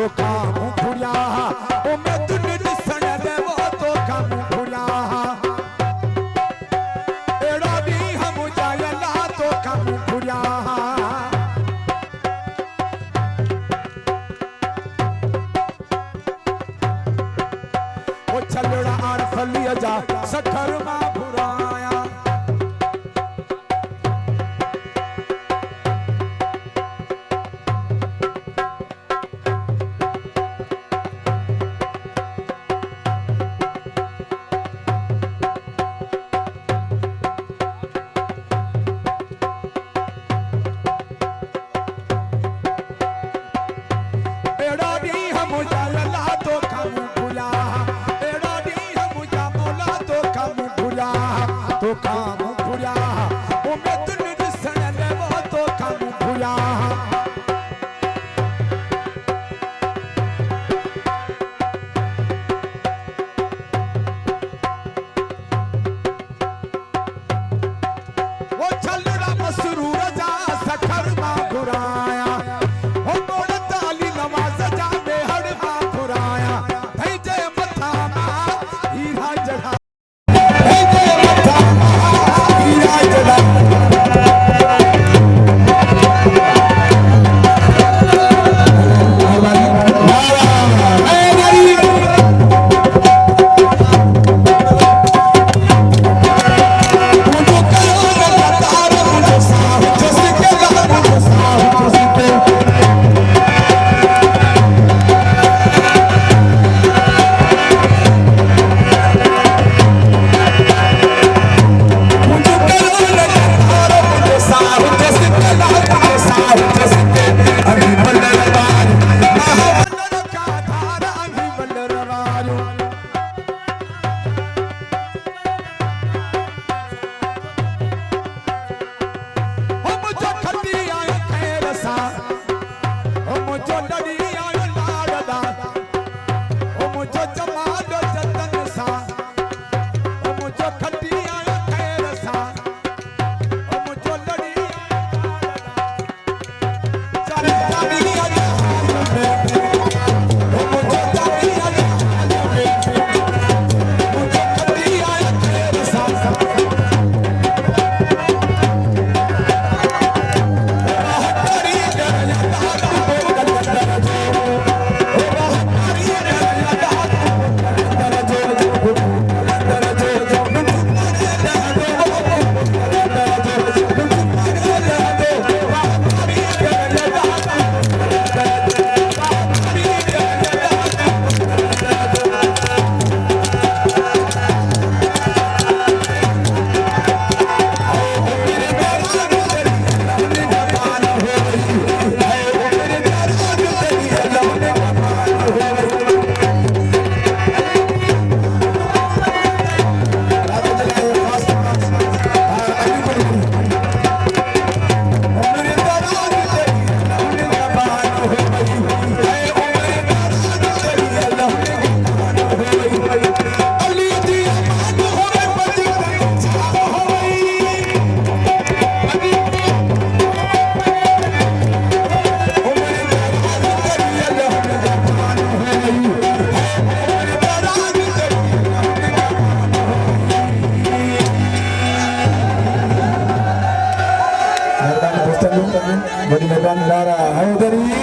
तो काम भुरिया ओ मैं तुन दिसन दे वो तो काम भुरिया एड़ा भी हम जायला तो काम भुरिया ओ चलड़ा आर फलिया जा सखर मा भुराया तो काम भुरिया ओ मैं तुन दिसन दे वो तो काम भुरिया वो चलड़ा मसरूर जा सखर मा भुराया ओ मोड़ ताली नमाज जा बेहड़ मा भुराया भई जे मथा मा हीरा जड़ा बड़ी मेहरबानी ला रहा है